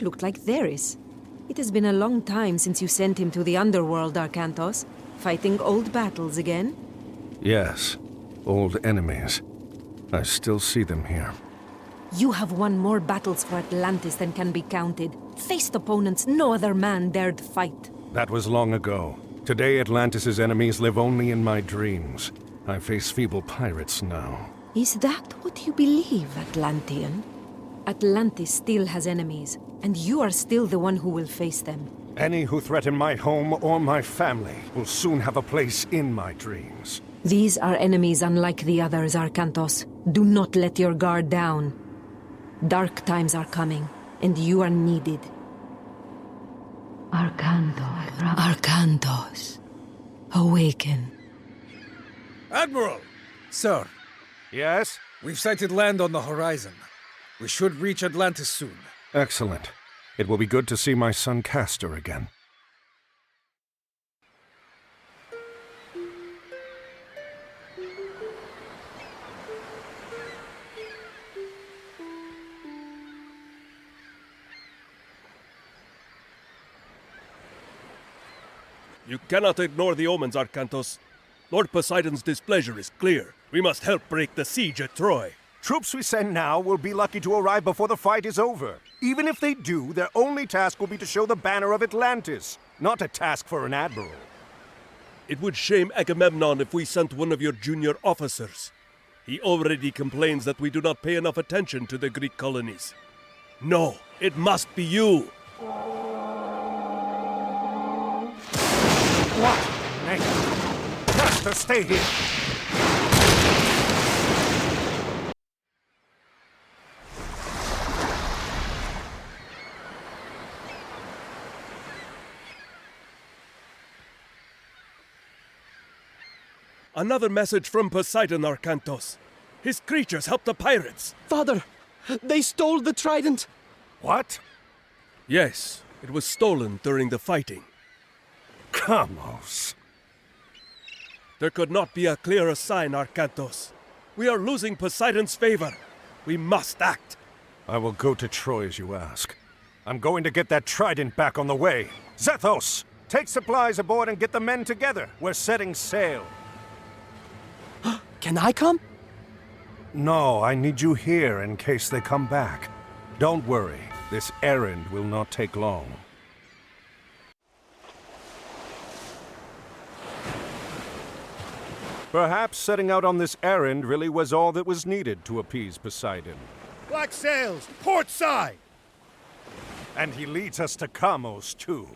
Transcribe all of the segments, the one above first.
that looked like Theris. It has been a long time since you sent him to the underworld, Arcantos. Fighting old battles again? Yes, old enemies. I still see them here. You have won more battles for Atlantis than can be counted. Faced opponents no other man dared fight. That was long ago. Today Atlantis' enemies live only in my dreams. I face feeble pirates now. Is that what you believe, Atlantean? Atlantis still has enemies, and you are still the one who will face them. Any who threaten my home or my family will soon have a place in my dreams. These are enemies unlike the others, Arcantos. Do not let your guard down. Dark times are coming, and you are needed. Arcantos. Awaken. Admiral! Sir, Yes? we've sighted land on the horizon. We should reach Atlantis soon. Excellent. It will be good to see my son Castor again. You cannot ignore the omens, Arcantos. Lord Poseidon's displeasure is clear. We must help break the siege at Troy. Troops we send now will be lucky to arrive before the fight is over. Even if they do, their only task will be to show the banner of Atlantis, not a task for an admiral. It would shame Agamemnon if we sent one of your junior officers. He already complains that we do not pay enough attention to the Greek colonies. No, it must be you. What? Name? Castor, stay here! Another message from Poseidon, Arcantos. His creatures helped the pirates. Father, they stole the trident. What? Yes, it was stolen during the fighting. Kamos. There could not be a clearer sign, Arcantos. We are losing Poseidon's favor. We must act. I will go to Troy as you ask. I'm going to get that trident back on the way. Zethos! Take supplies aboard and get the men together. We're setting sail. Can I come? No, I need you here in case they come back. Don't worry, this errand will not take long. Perhaps setting out on this errand really was all that was needed to appease Poseidon. Black sails, port side! And he leads us to Kamos, too.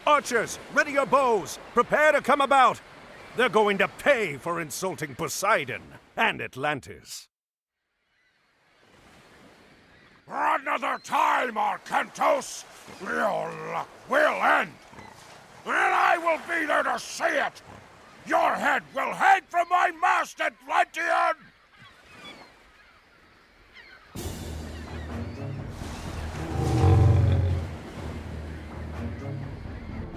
Archers, ready your bows! Prepare to come about! They're going to pay for insulting Poseidon and Atlantis. Another time, Arcantos! Your luck will end! And I will be there to see it! Your head will hang from my mast, Atlantean!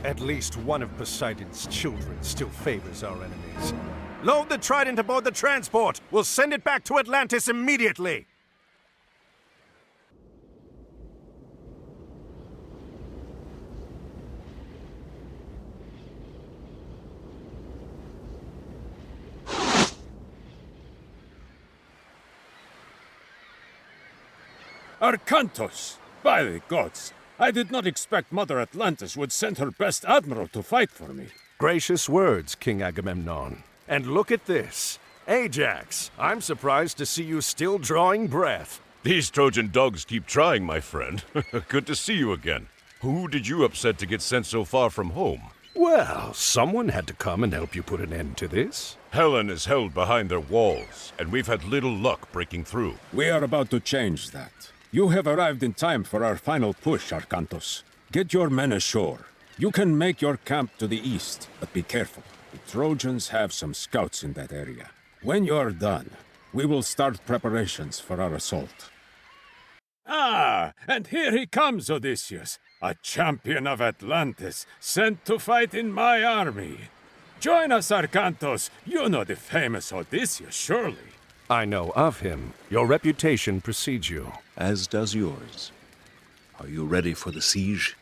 At least one of Poseidon's children still favors our enemies. Load the trident aboard the transport! We'll send it back to Atlantis immediately! Arcantos! By the gods! I did not expect Mother Atlantis would send her best admiral to fight for me. Gracious words, King Agamemnon. And look at this. Ajax, I'm surprised to see you still drawing breath. These Trojan dogs keep trying, my friend. Good to see you again. Who did you upset to get sent so far from home? Well, someone had to come and help you put an end to this. Helen is held behind their walls, and we've had little luck breaking through. We are about to change that. You have arrived in time for our final push, Arcantos. Get your men ashore. You can make your camp to the east, but be careful. The Trojans have some scouts in that area. When you're done, we will start preparations for our assault. Ah, and here he comes, Odysseus, a champion of Atlantis, sent to fight in my army. Join us, Arcantos. You know the famous Odysseus, surely. I know of him. Your reputation precedes you. As does yours. Are you ready for the siege?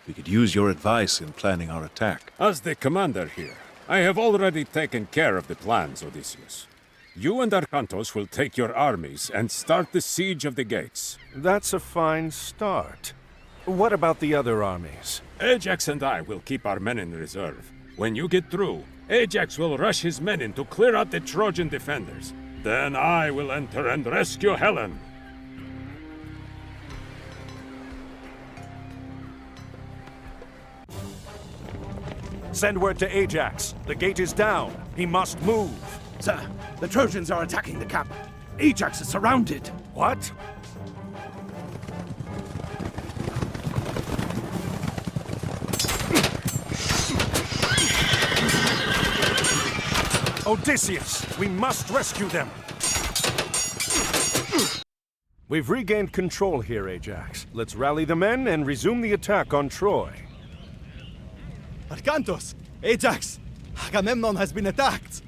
We could use your advice in planning our attack. As the commander here, I have already taken care of the plans, Odysseus. You and Arkantos will take your armies and start the siege of the gates. That's a fine start. What about the other armies? Ajax and I will keep our men in reserve. When you get through, Ajax will rush his men in to clear out the Trojan defenders. Then I will enter and rescue Helen. Send word to Ajax. The gate is down. He must move. Sir, the Trojans are attacking the camp. Ajax is surrounded. What? Odysseus, we must rescue them. We've regained control here, Ajax. Let's rally the men and resume the attack on Troy. Arkantos! Ajax! Agamemnon has been attacked!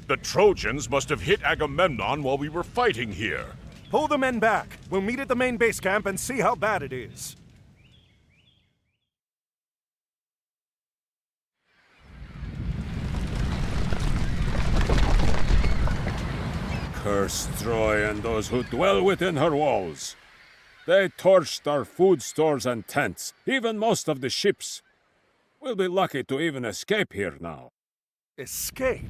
The Trojans must have hit Agamemnon while we were fighting here. Pull the men back. We'll meet at the main base camp and see how bad it is. Curse Troy and those who dwell within her walls. They torched our food stores and tents, even most of the ships. We'll be lucky to even escape here now. Escape?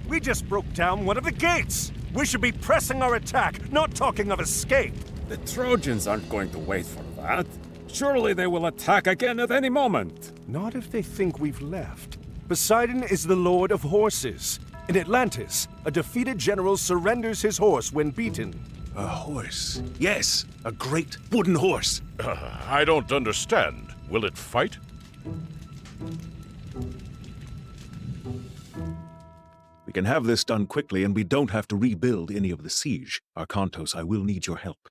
We just broke down one of the gates! We should be pressing our attack, not talking of escape! The Trojans aren't going to wait for that. Surely they will attack again at any moment. Not if they think we've left. Poseidon is the lord of horses. In Atlantis, a defeated general surrenders his horse when beaten. A horse? Yes, a great wooden horse. I don't understand. Will it fight? We can have this done quickly, and we don't have to rebuild any of the siege. Arkantos, I will need your help.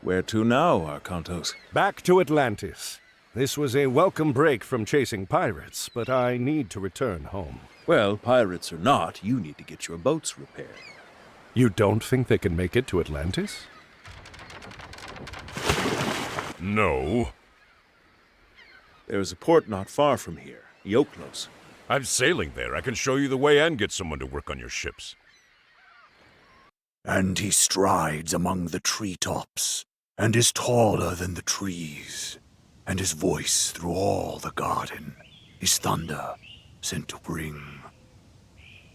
Where to now, Arkantos? Back to Atlantis. This was a welcome break from chasing pirates, but I need to return home. Well, pirates or not, you need to get your boats repaired. You don't think they can make it to Atlantis? No. There's a port not far from here, Iolkos. I'm sailing there. I can show you the way and get someone to work on your ships. And he strides among the treetops, and is taller than the trees, and his voice through all the garden is thunder sent to bring.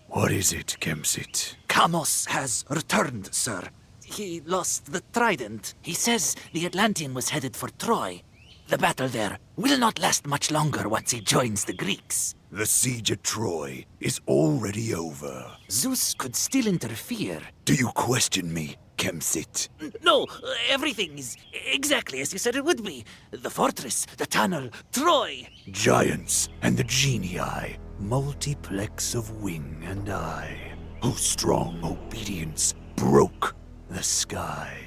What is it, Kemsit? Kamos has returned, sir. He lost the trident. He says the Atlantean was headed for Troy. The battle there will not last much longer once he joins the Greeks. The siege at Troy is already over. Zeus could still interfere. Do you question me, Kemsit? No, everything is exactly as you said it would be. The fortress, the tunnel, Troy. Giants and the genii, multiplex of wing and eye, whose strong obedience broke the sky.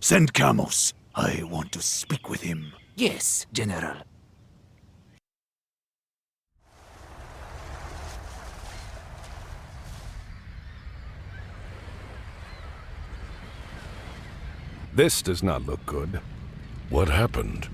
Send Kamos. I want to speak with him. Yes, General. This does not look good. What happened?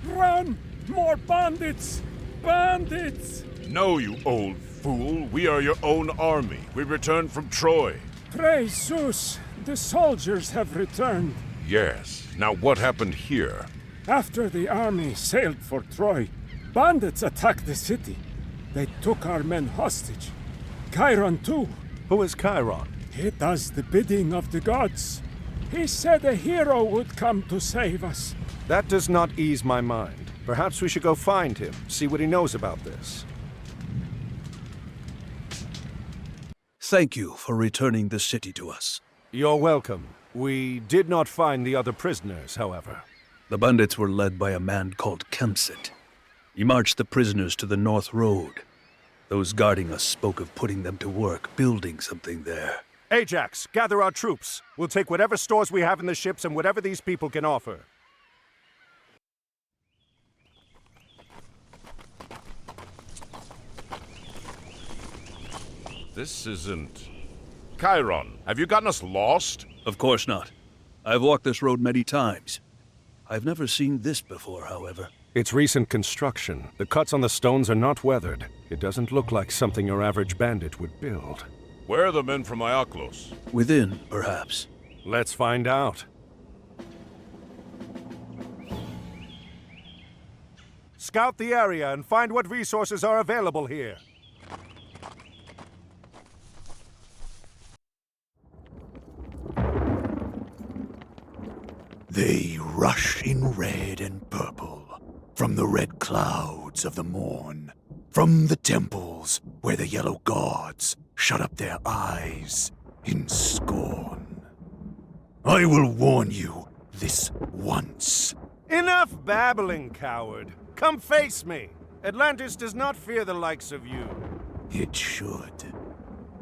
Run! More bandits! Bandits! No, you old fool. We are your own army. We returned from Troy. Praise Zeus! The soldiers have returned. Yes. Now what happened here? After the army sailed for Troy, bandits attacked the city. They took our men hostage. Chiron too. Who is Chiron? He does the bidding of the gods. He said a hero would come to save us. That does not ease my mind. Perhaps we should go find him, see what he knows about this. Thank you for returning the city to us. You're welcome. We did not find the other prisoners, however. The bandits were led by a man called Kemsit. He marched the prisoners to the North Road. Those guarding us spoke of putting them to work, building something there. Ajax, gather our troops. We'll take whatever stores we have in the ships and whatever these people can offer. This isn't... Chiron, have you gotten us lost? Of course not. I've walked this road many times. I've never seen this before, however. It's recent construction. The cuts on the stones are not weathered. It doesn't look like something your average bandit would build. Where are the men from Ioclos? Within, perhaps. Let's find out. Scout the area and find what resources are available here. They rush in red and purple, from the red clouds of the morn, from the temples where the yellow gods shut up their eyes in scorn. I will warn you this once. Enough babbling, coward. Come face me. Atlantis does not fear the likes of you. It should.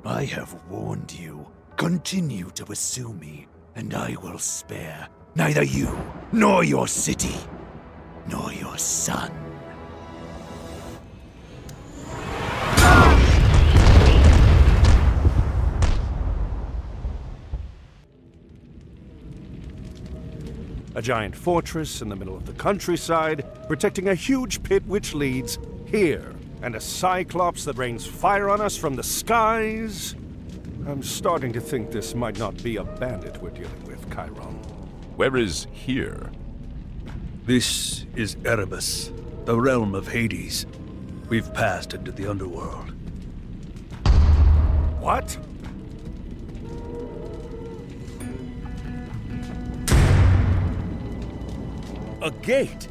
I have warned you. Continue to pursue me, and I will spare neither you, nor your city, nor your son. A giant fortress in the middle of the countryside, protecting a huge pit which leads here. And a cyclops that rains fire on us from the skies. I'm starting to think this might not be a bandit we're dealing with, Chiron. Where is here? This is Erebus, the realm of Hades. We've passed into the underworld. What? A gate?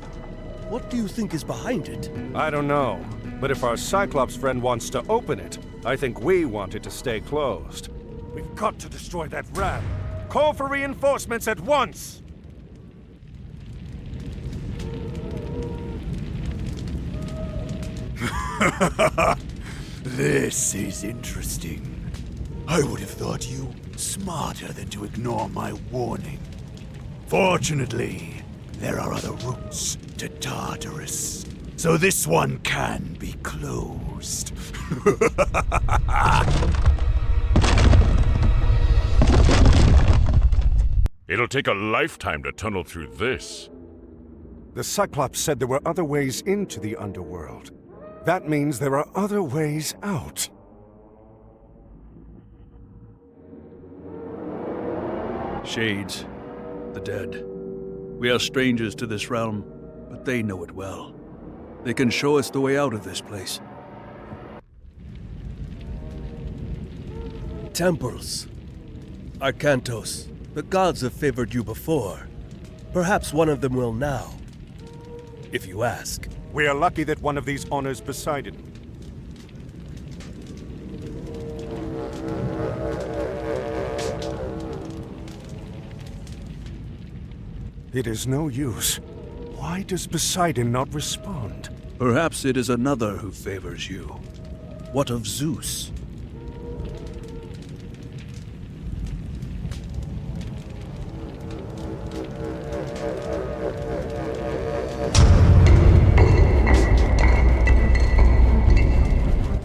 What do you think is behind it? I don't know. But if our Cyclops friend wants to open it, I think we want it to stay closed. We've got to destroy that ram. Call for reinforcements at once! This is interesting. I would have thought you smarter than to ignore my warning. Fortunately, there are other routes to Tartarus, so this one can be closed. It'll take a lifetime to tunnel through this. The Cyclops said there were other ways into the underworld. That means there are other ways out. Shades, the dead. We are strangers to this realm, but they know it well. They can show us the way out of this place. Temples. Arcantos. The gods have favored you before. Perhaps one of them will now. If you ask. We are lucky that one of these honors Poseidon. It is no use. Why does Poseidon not respond? Perhaps it is another who favors you. What of Zeus?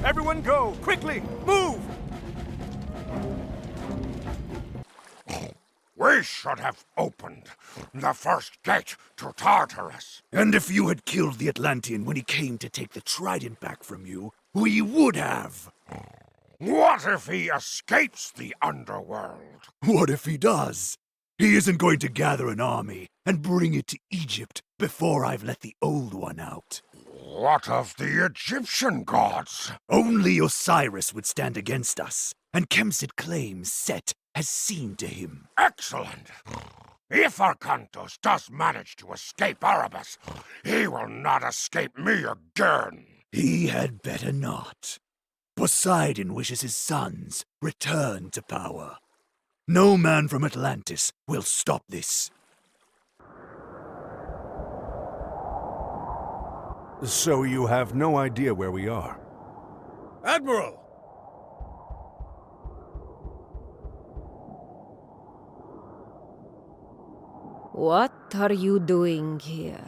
Everyone go! Quickly! Move! We should have opened the first gate to Tartarus. And if you had killed the Atlantean when he came to take the trident back from you, we would have. What if he escapes the underworld? What if he does? He isn't going to gather an army and bring it to Egypt before I've let the old one out. What of the Egyptian gods? Only Osiris would stand against us, and Kemsid claims Set has seen to him. Excellent. If Arcantos does manage to escape Erebus, he will not escape me again. He had better not. Poseidon wishes his sons return to power. No man from Atlantis will stop this. So you have no idea where we are? Admiral! What are you doing here?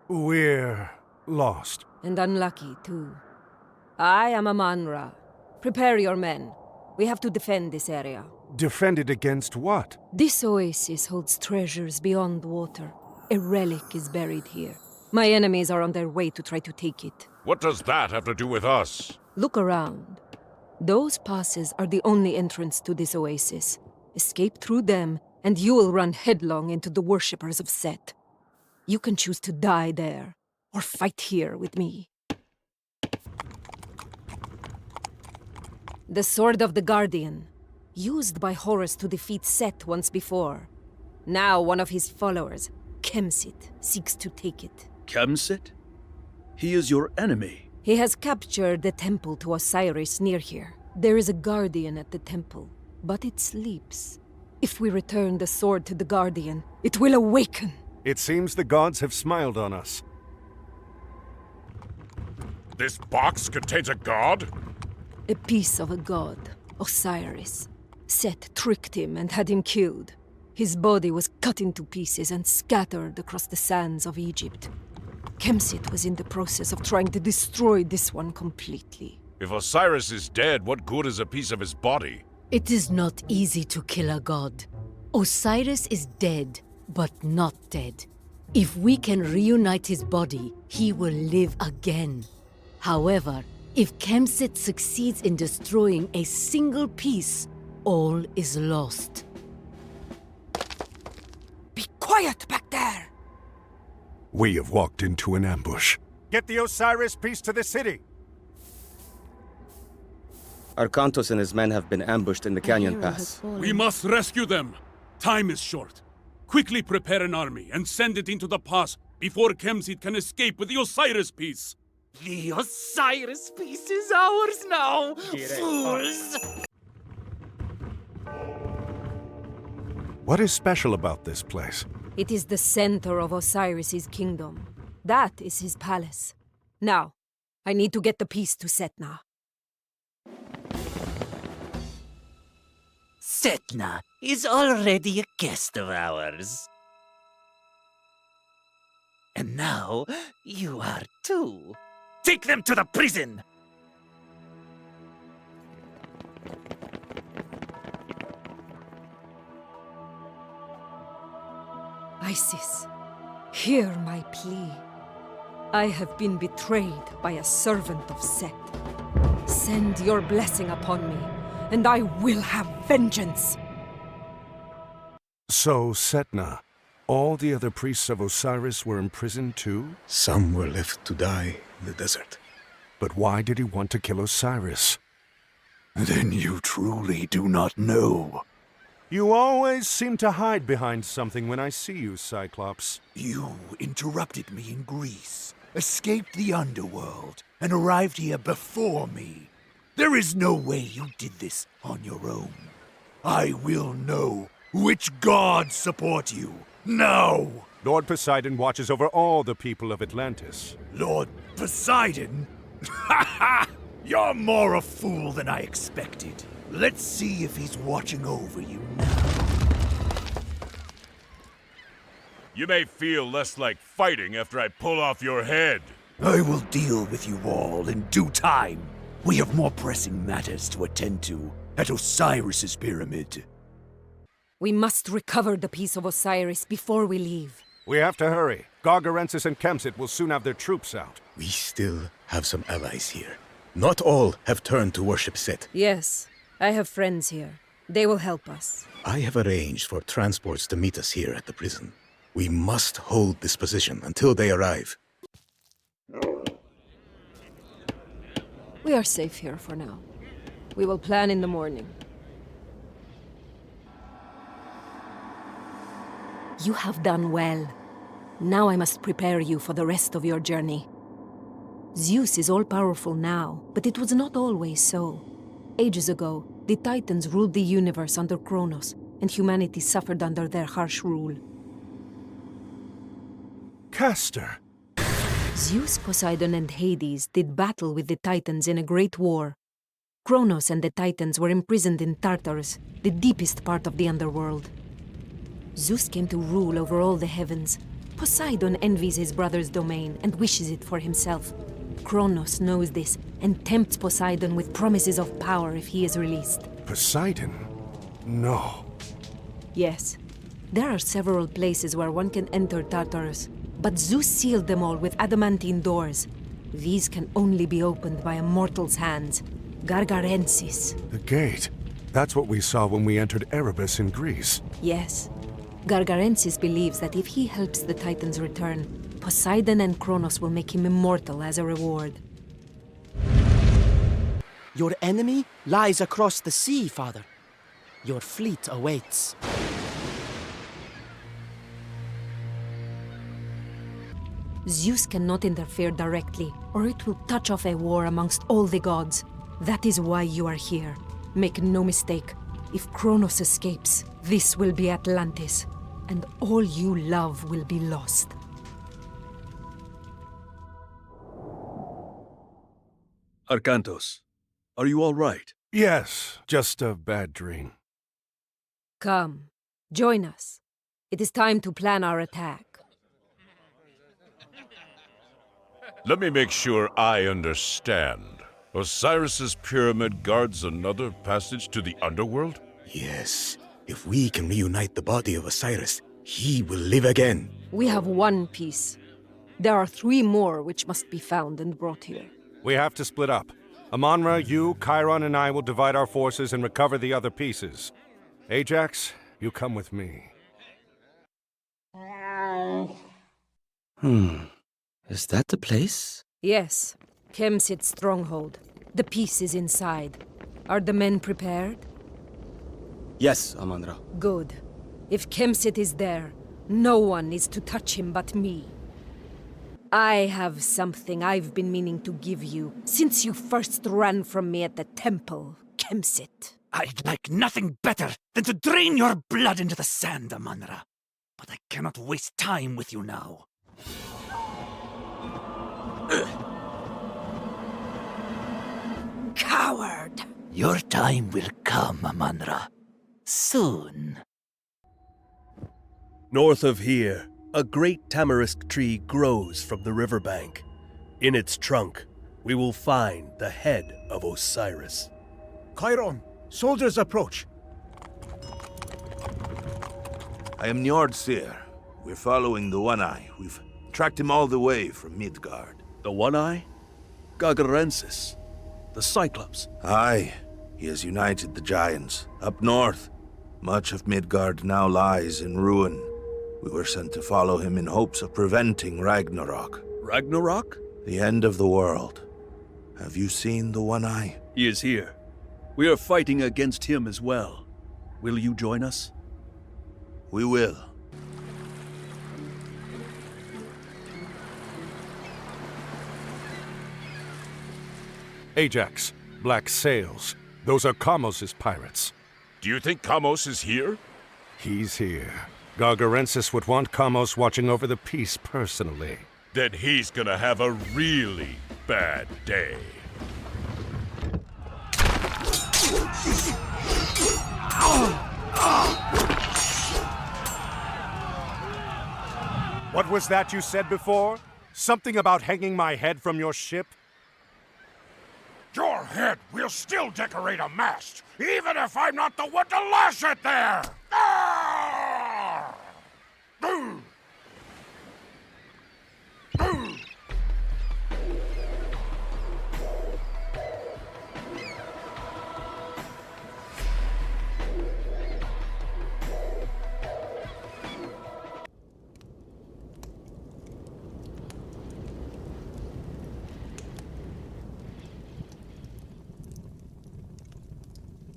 We're lost. And unlucky, too. I am a Manra. Prepare your men. We have to defend this area. Defend it against what? This oasis holds treasures beyond water. A relic is buried here. My enemies are on their way to try to take it. What does that have to do with us? Look around. Those passes are the only entrance to this oasis. Escape through them, and you will run headlong into the worshippers of Set. You can choose to die there, or fight here with me. The Sword of the Guardian, used by Horus to defeat Set once before. Now one of his followers, Kemsit, seeks to take it. Kemsit? He is your enemy. He has captured the temple to Osiris near here. There is a guardian at the temple, but it sleeps. If we return the sword to the guardian, it will awaken. It seems the gods have smiled on us. This box contains a god? A piece of a god, Osiris. Set tricked him and had him killed. His body was cut into pieces and scattered across the sands of Egypt. Kemsit was in the process of trying to destroy this one completely. If Osiris is dead, what good is a piece of his body? It is not easy to kill a god. Osiris is dead, but not dead. If we can reunite his body, he will live again. However, if Kemsit succeeds in destroying a single piece, all is lost. Be quiet back there! We have walked into an ambush. Get the Osiris piece to the city! Arkantos and his men have been ambushed in the canyon pass. We must rescue them. Time is short. Quickly prepare an army and send it into the pass before Kemsit can escape with the Osiris piece. The Osiris piece is ours now, fools! What is special about this place? It is the center of Osiris's kingdom. That is his palace. Now, I need to get the piece to Setna. Setna is already a guest of ours. And now, you are too. Take them to the prison! Isis, hear my plea. I have been betrayed by a servant of Set. Send your blessing upon me, and I will have vengeance! So, Setna, all the other priests of Osiris were imprisoned too? Some were left to die in the desert. But why did he want to kill Osiris? Then you truly do not know. You always seem to hide behind something when I see you, Cyclops. You interrupted me in Greece, escaped the underworld, and arrived here before me. There is no way you did this on your own. I will know which gods support you, now! Lord Poseidon watches over all the people of Atlantis. Lord Poseidon? Ha ha! You're more a fool than I expected. Let's see if he's watching over you now. You may feel less like fighting after I pull off your head. I will deal with you all in due time. We have more pressing matters to attend to at Osiris's pyramid. We must recover the piece of Osiris before we leave. We have to hurry. Gargarensis and Kemsit will soon have their troops out. We still have some allies here. Not all have turned to worship Set. Yes, I have friends here. They will help us. I have arranged for transports to meet us here at the prison. We must hold this position until they arrive. We are safe here for now. We will plan in the morning. You have done well. Now I must prepare you for the rest of your journey. Zeus is all-powerful now, but it was not always so. Ages ago, the Titans ruled the universe under Kronos, and humanity suffered under their harsh rule. Castor! Zeus, Poseidon, and Hades did battle with the Titans in a great war. Kronos and the Titans were imprisoned in Tartarus, the deepest part of the underworld. Zeus came to rule over all the heavens. Poseidon envies his brother's domain and wishes it for himself. Kronos knows this and tempts Poseidon with promises of power if he is released. Poseidon? No. Yes. There are several places where one can enter Tartarus, but Zeus sealed them all with adamantine doors. These can only be opened by a mortal's hands. Gargarensis. The gate. That's what we saw when we entered Erebus in Greece. Yes. Gargarensis believes that if he helps the Titans return, Poseidon and Kronos will make him immortal as a reward. Your enemy lies across the sea, Father. Your fleet awaits. Zeus cannot interfere directly, or it will touch off a war amongst all the gods. That is why you are here. Make no mistake, if Kronos escapes, this will be Atlantis, and all you love will be lost. Arkantos, are you all right? Yes, just a bad dream. Come, join us. It is time to plan our attack. Let me make sure I understand. Osiris's pyramid guards another passage to the underworld? Yes. If we can reunite the body of Osiris, he will live again. We have one piece. There are 3 more which must be found and brought here. We have to split up. Amonra, you, Chiron, and I will divide our forces and recover the other pieces. Ajax, you come with me. Is that the place? Yes. Kemsit's stronghold. The piece is inside. Are the men prepared? Yes, Amonra. Good. If Kemsit is there, no one is to touch him but me. I have something I've been meaning to give you since you first ran from me at the temple, Kemsit. I'd like nothing better than to drain your blood into the sand, Amonra. But I cannot waste time with you now. Coward! Your time will come, Amonra. Soon. North of here, a great tamarisk tree grows from the riverbank. In its trunk, we will find the head of Osiris. Chiron, soldiers approach. I am Njord Seer. We're following the One-Eye. We've tracked him all the way from Midgard. The One-Eye? Gargarensis. The Cyclops. Aye. He has united the giants. Up north, much of Midgard now lies in ruin. We were sent to follow him in hopes of preventing Ragnarok. Ragnarok? The end of the world. Have you seen the One-Eye? He is here. We are fighting against him as well. Will you join us? We will. Ajax, black sails. Those are Kamos's pirates. Do you think Kamos is here? He's here. Gargarensis would want Kamos watching over the peace personally. Then he's gonna have a really bad day. What was that you said before? Something about hanging my head from your ship? Your head will still decorate a mast, even if I'm not the one to lash it there! Ah! Boo! Boo!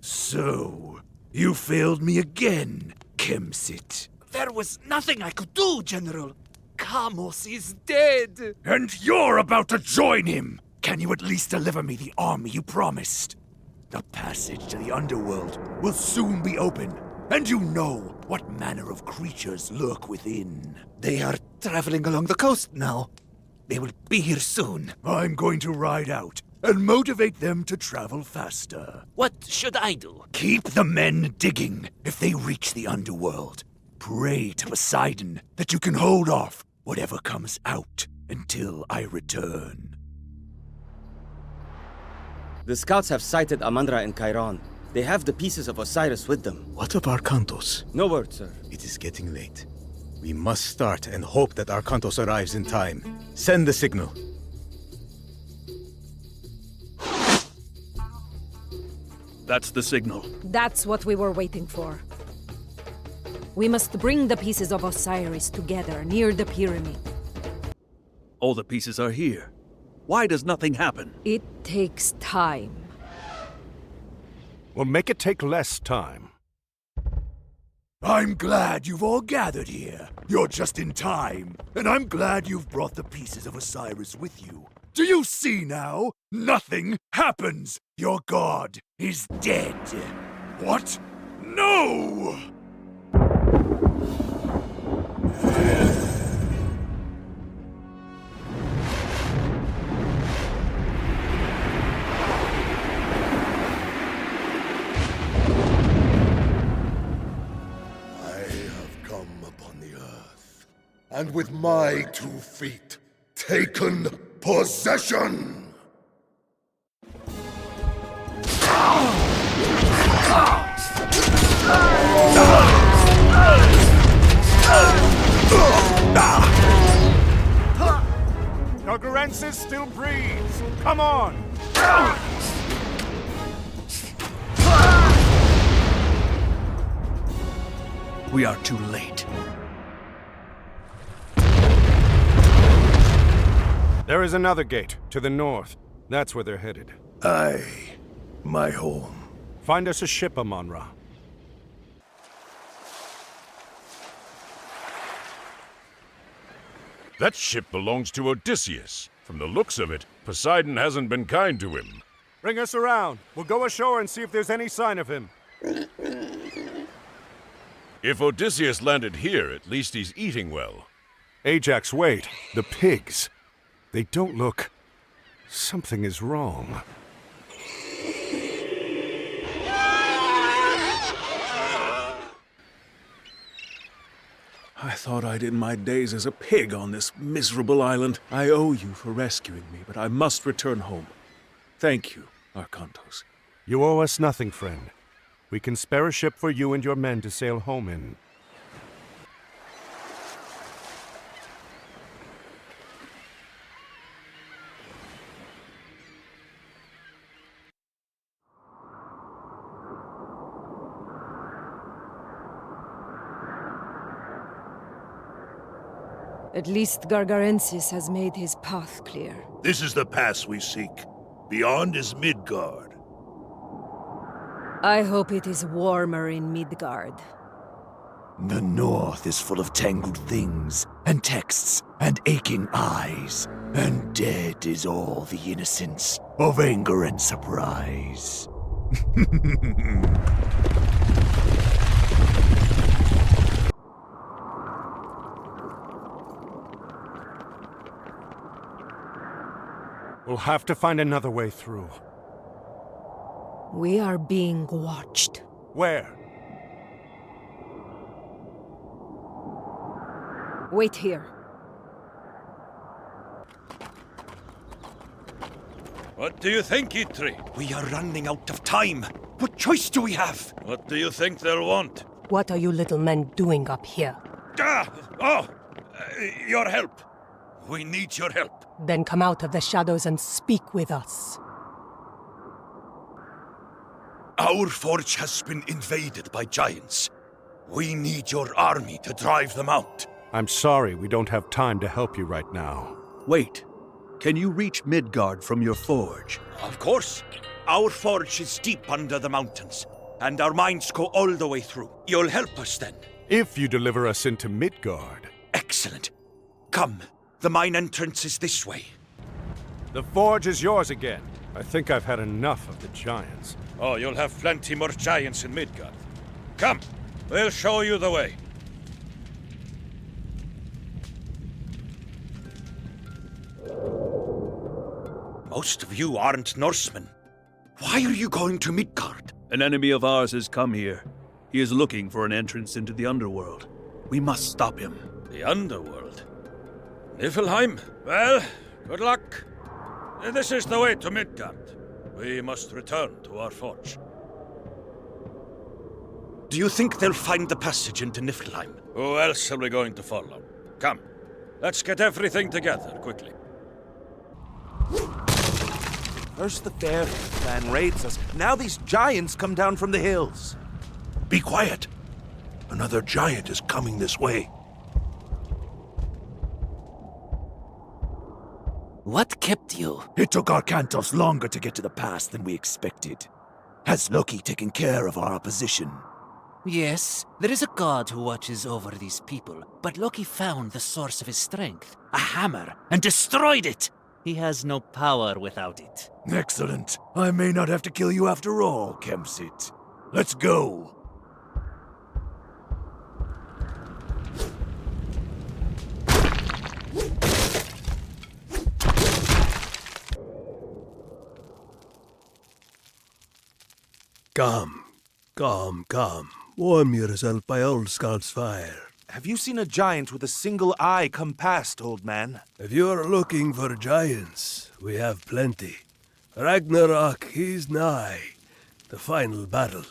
So, you failed me again, Kemsit. There was nothing I could do, General. Kamos is dead. And you're about to join him! Can you at least deliver me the army you promised? The passage to the underworld will soon be open, and you know what manner of creatures lurk within. They are traveling along the coast now. They will be here soon. I'm going to ride out and motivate them to travel faster. What should I do? Keep the men digging. If they reach the underworld, pray to Poseidon that you can hold off whatever comes out until I return. The scouts have sighted Amandra and Chiron. They have the pieces of Osiris with them. What of Arkantos? No word, sir. It is getting late. We must start and hope that Arkantos arrives in time. Send the signal. That's the signal. That's what we were waiting for. We must bring the pieces of Osiris together near the pyramid. All the pieces are here. Why does nothing happen? It takes time. We'll make it take less time. I'm glad you've all gathered here. You're just in time. And I'm glad you've brought the pieces of Osiris with you. Do you see now? Nothing happens. Your god is dead. What? No! And with my 2 feet, taken possession! Gargarensis still breathes! Come on! We are too late. There is another gate, to the north. That's where they're headed. Aye, my home. Find us a ship, Amon-Ra. That ship belongs to Odysseus. From the looks of it, Poseidon hasn't been kind to him. Bring us around. We'll go ashore and see if there's any sign of him. If Odysseus landed here, at least he's eating well. Ajax, wait. The pigs. They don't look... Something is wrong. I thought I'd end my days as a pig on this miserable island. I owe you for rescuing me, but I must return home. Thank you, Arkantos. You owe us nothing, friend. We can spare a ship for you and your men to sail home in. At least Gargarensis has made his path clear. This is the pass we seek. Beyond is Midgard. I hope it is warmer in Midgard. The north is full of tangled things, and texts, and aching eyes. And dead is all the innocence of anger and surprise. We'll have to find another way through. We are being watched. Where? Wait here. What do you think, Itri? We are running out of time. What choice do we have? What do you think they'll want? What are you little men doing up here? Your help. We need your help. Then come out of the shadows and speak with us. Our forge has been invaded by giants. We need your army to drive them out. I'm sorry, we don't have time to help you right now. Wait. Can you reach Midgard from your forge? Of course. Our forge is deep under the mountains, and our mines go all the way through. You'll help us then. If you deliver us into Midgard. Excellent. Come. The mine entrance is this way. The forge is yours again. I think I've had enough of the giants. Oh, you'll have plenty more giants in Midgard. Come, we'll show you the way. Most of you aren't Norsemen. Why are you going to Midgard? An enemy of ours has come here. He is looking for an entrance into the underworld. We must stop him. The underworld? Niflheim? Well, good luck. This is the way to Midgard. We must return to our forge. Do you think they'll find the passage into Niflheim? Who else are we going to follow? Come, let's get everything together, quickly. First the fair clan raids us, now these giants come down from the hills. Be quiet. Another giant is coming this way. What kept you? It took our Kantos longer to get to the pass than we expected. Has Loki taken care of our opposition? Yes, there is a god who watches over these people, but Loki found the source of his strength, a hammer, and destroyed it. He has no power without it. Excellent. I may not have to kill you after all, Kemsit. Let's go. Come. Warm yourself by old Scout's fire. Have you seen a giant with a single eye come past, old man? If you're looking for giants, we have plenty. Ragnarok is nigh. The final battle.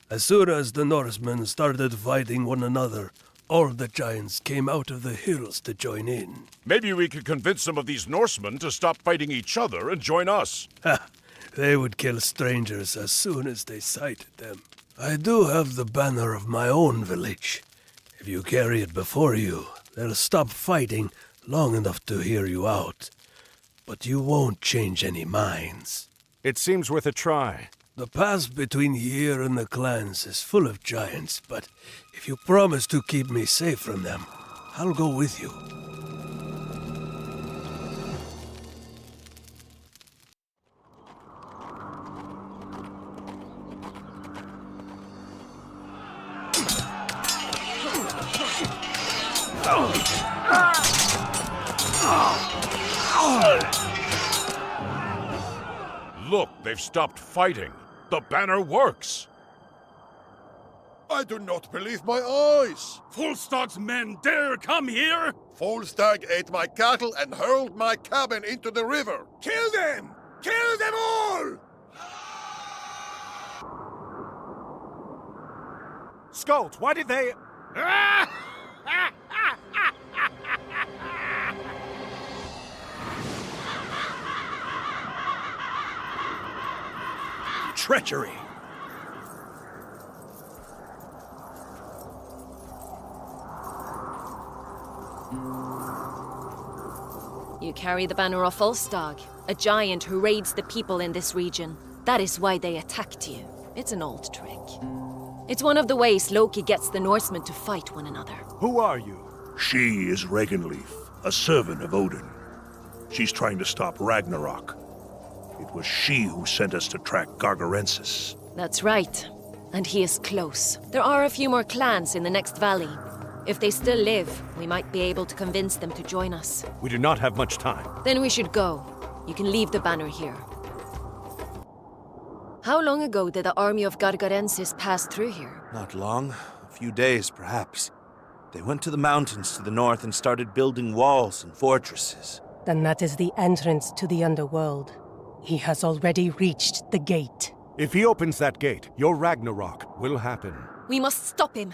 As soon as the Norsemen started fighting one another, all the giants came out of the hills to join in. Maybe we could convince some of these Norsemen to stop fighting each other and join us. Ha! They would kill strangers as soon as they sighted them. I do have the banner of my own village. If you carry it before you, they'll stop fighting long enough to hear you out. But you won't change any minds. It seems worth a try. The pass between here and the clans is full of giants, but if you promise to keep me safe from them, I'll go with you. Look, they've stopped fighting. The banner works. I do not believe my eyes. Volstag's men dare come here? Volstagg ate my cattle and hurled my cabin into the river. Kill them! Kill them all! Skuld, why did they... Treachery! You carry the banner of Volstagg, a giant who raids the people in this region. That is why they attacked you. It's an old trick. It's one of the ways Loki gets the Norsemen to fight one another. Who are you? She is Regenleaf, a servant of Odin. She's trying to stop Ragnarok. It was she who sent us to track Gargarensis. That's right. And he is close. There are a few more clans in the next valley. If they still live, we might be able to convince them to join us. We do not have much time. Then we should go. You can leave the banner here. How long ago did the army of Gargarensis pass through here? Not long. A few days, perhaps. They went to the mountains to the north and started building walls and fortresses. Then that is the entrance to the underworld. He has already reached the gate. If he opens that gate, your Ragnarok will happen. We must stop him.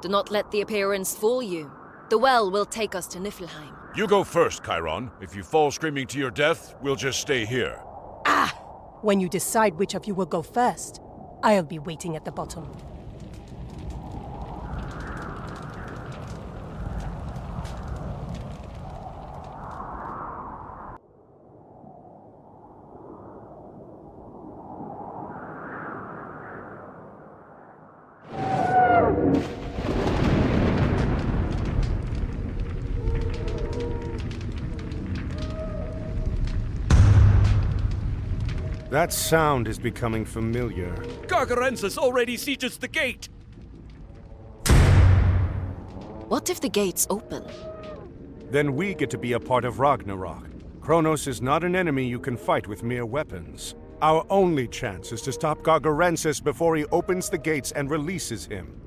Do not let the appearance fool you. The well will take us to Niflheim. You go first, Chiron. If you fall screaming to your death, we'll just stay here. When you decide which of you will go first, I'll be waiting at the bottom. That sound is becoming familiar. Gargarensis already sieges the gate! What if the gates open? Then we get to be a part of Ragnarok. Kronos is not an enemy you can fight with mere weapons. Our only chance is to stop Gargarensis before he opens the gates and releases him.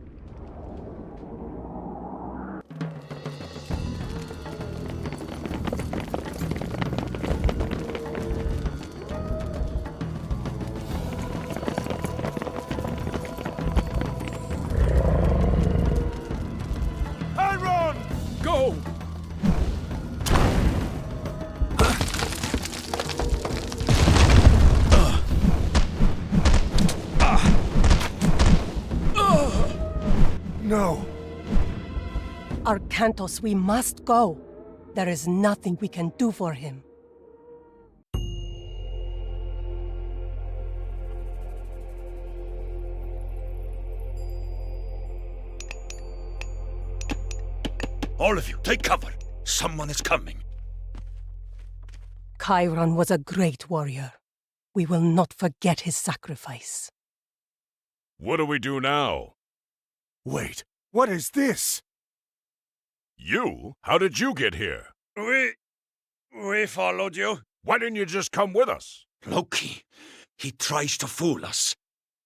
Iron! Go! No! Arcantos, we must go. There is nothing we can do for him. All of you, take cover. Someone is coming. Chiron was a great warrior. We will not forget his sacrifice. What do we do now? Wait, what is this? You? How did you get here? We followed you. Why didn't you just come with us? Loki, he tries to fool us.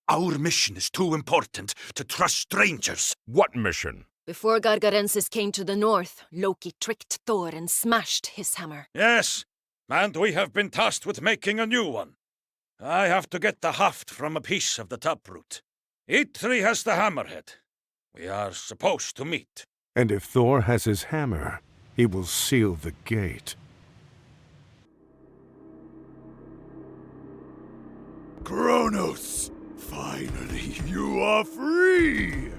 Our mission is too important to trust strangers. What mission? Before Gargarensis came to the north, Loki tricked Thor and smashed his hammer. Yes, and we have been tasked with making a new one. I have to get the haft from a piece of the taproot. Eitri has the hammerhead. We are supposed to meet. And if Thor has his hammer, he will seal the gate. Kronos! Finally, you are free!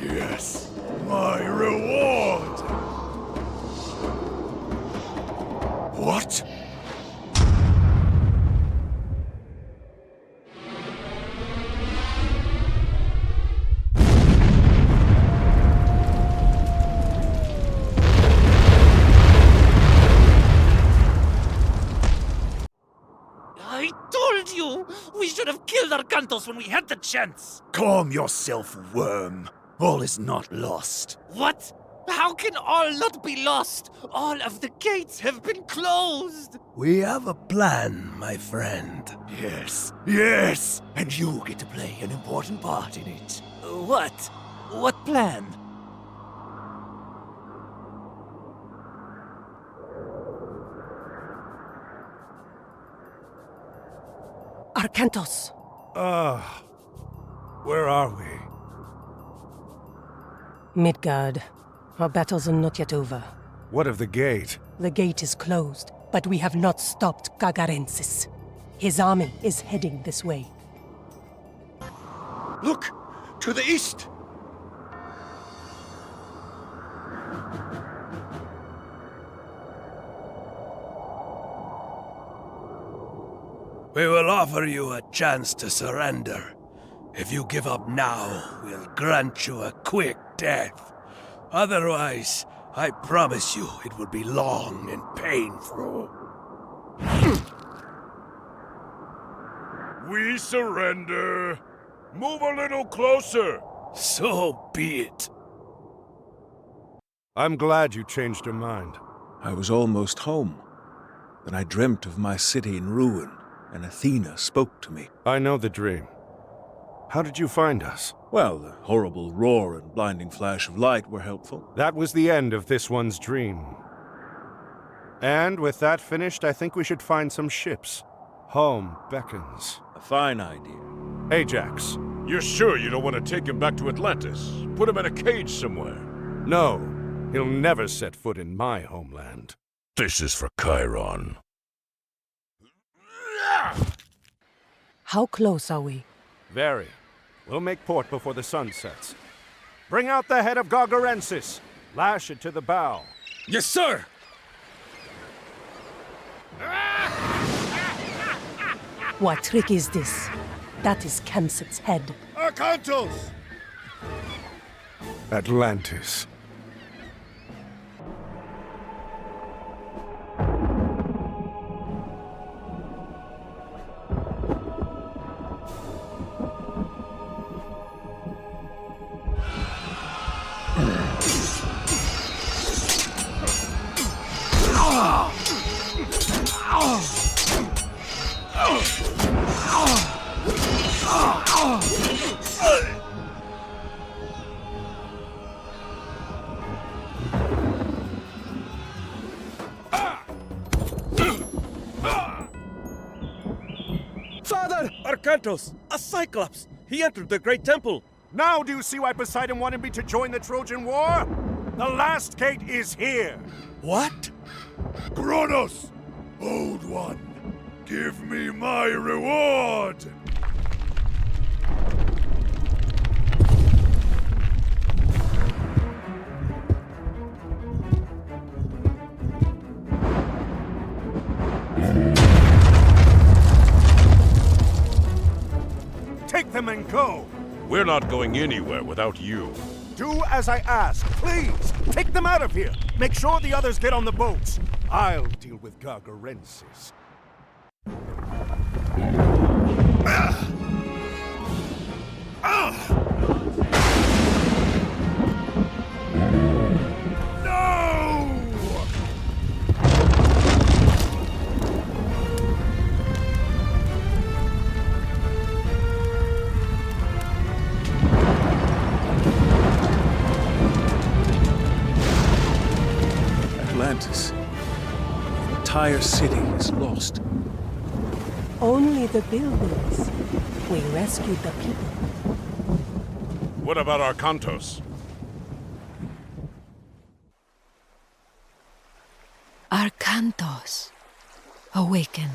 Yes, my reward! What? I told you! We should have killed Arcantos when we had the chance! Calm yourself, worm. All is not lost. What? How can all not be lost? All of the gates have been closed! We have a plan, my friend. Yes, yes! And you get to play an important part in it. What? What plan? Arcantos! Where are we? Midgard. Our battles are not yet over. What of the gate? The gate is closed, but we have not stopped Gargarensis. His army is heading this way. Look! To the east! We will offer you a chance to surrender. If you give up now, we'll grant you a quick death. Otherwise, I promise you it will be long and painful. We surrender. Move a little closer. So be it. I'm glad you changed your mind. I was almost home. Then I dreamt of my city in ruin, and Athena spoke to me. I know the dream. How did you find us? Well, the horrible roar and blinding flash of light were helpful. That was the end of this one's dream. And with that finished, I think we should find some ships. Home beckons. A fine idea. Ajax. You're sure you don't want to take him back to Atlantis? Put him in a cage somewhere? No. He'll never set foot in my homeland. This is for Chiron. How close are we? Very. We'll make port before the sun sets. Bring out the head of Gargarensis. Lash it to the bow. Yes, sir! What trick is this? That is Kemsit's head. Arcantos! Atlantis. Father! Arcantos! A Cyclops! He entered the Great Temple! Now do you see why Poseidon wanted me to join the Trojan War? The last gate is here! What? Kronos! Old One! Give me my reward! Take them and go! We're not going anywhere without you. Do as I ask, please! Take them out of here! Make sure the others get on the boats! I'll deal with Gargarensis. Atlantis. The entire city is lost. Only the buildings. We rescued the people. What about Arcantos? Arcantos, awaken.